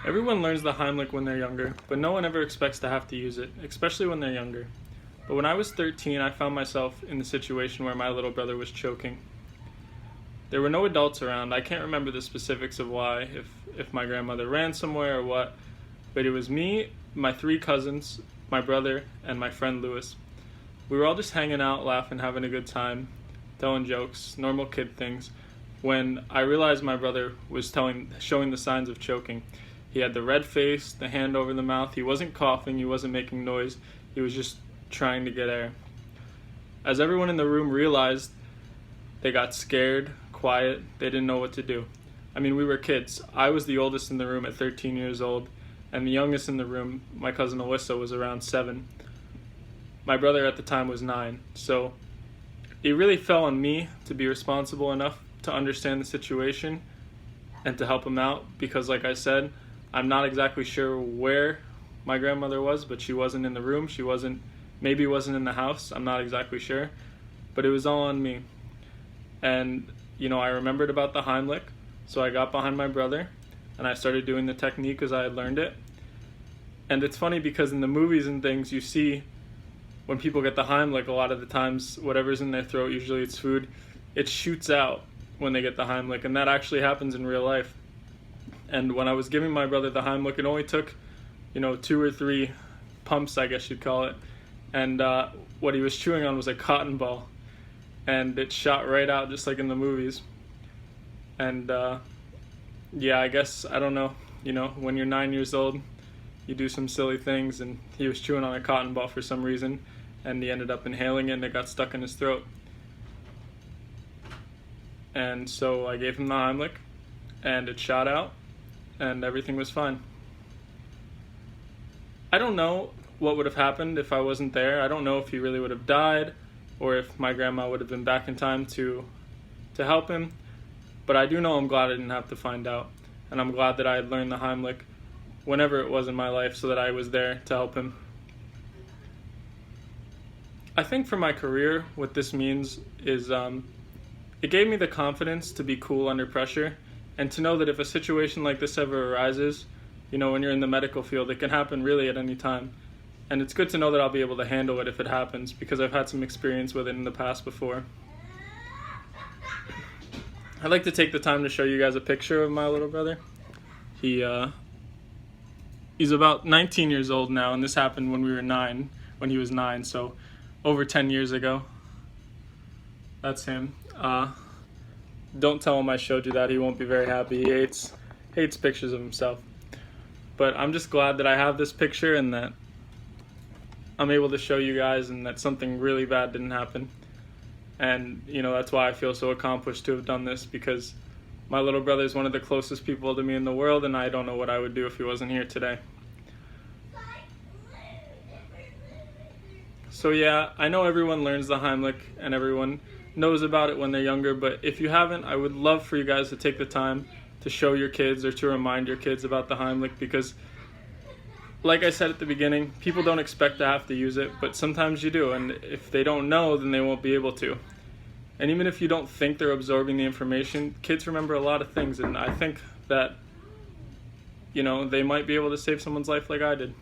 Everyone learns the Heimlich when they're younger, but no one ever expects to have to use it, especially when they're younger. But when I was 13, I found myself in the situation where my little brother was choking. There were no adults around. I can't remember the specifics of why, if my grandmother ran somewhere or what, but it was me, my 3 cousins, my brother, and my friend Lewis. We were all just hanging out, laughing, having a good time, telling jokes, normal kid things, when I realized my brother was showing the signs of choking. He had the red face, the hand over the mouth. He wasn't coughing, he wasn't making noise. He was just trying to get air. As everyone in the room realized, they got scared, quiet. They didn't know what to do. I mean, we were kids. I was the oldest in the room at 13 years old, and the youngest in the room, my cousin Alyssa, was around 7. My brother at the time was 9. So it really fell on me to be responsible enough to understand the situation and to help him out because, like I said, I'm not exactly sure where my grandmother was, but she wasn't in the room. She maybe wasn't in the house. I'm not exactly sure, but it was all on me. And, I remembered about the Heimlich, so I got behind my brother and I started doing the technique as I had learned it. And it's funny because in the movies and things, you see when people get the Heimlich, a lot of the times, whatever's in their throat, usually it's food, it shoots out when they get the Heimlich, and that actually happens in real life. And when I was giving my brother the Heimlich, it only took, 2 or 3 pumps, I guess you'd call it. And what he was chewing on was a cotton ball. And it shot right out just like in the movies. And I guess, I don't know, when you're 9 years old, you do some silly things, and he was chewing on a cotton ball for some reason, and he ended up inhaling it and it got stuck in his throat. And so I gave him the Heimlich, and it shot out, and everything was fine. I don't know what would have happened if I wasn't there. I don't know if he really would have died, or if my grandma would have been back in time to help him. But I do know I'm glad I didn't have to find out. And I'm glad that I had learned the Heimlich whenever it was in my life so that I was there to help him. I think for my career, what this means is it gave me the confidence to be cool under pressure and to know that if a situation like this ever arises, when you're in the medical field, it can happen really at any time. And it's good to know that I'll be able to handle it if it happens because I've had some experience with it in the past before. I'd like to take the time to show you guys a picture of my little brother. He's about 19 years old now, and this happened when he was 9, so over 10 years ago. That's him. Don't tell him I showed you that. He won't be very happy. He hates pictures of himself. But I'm just glad that I have this picture and that I'm able to show you guys and that something really bad didn't happen. And, that's why I feel so accomplished to have done this, because my little brother is one of the closest people to me in the world, and I don't know what I would do if he wasn't here today. So yeah, I know everyone learns the Heimlich and everyone knows about it when they're younger, but if you haven't, I would love for you guys to take the time to show your kids or to remind your kids about the Heimlich, because like I said at the beginning, people don't expect to have to use it, but sometimes you do, and if they don't know, then they won't be able to. And even if you don't think they're absorbing the information, kids remember a lot of things, and I think that, they might be able to save someone's life like I did.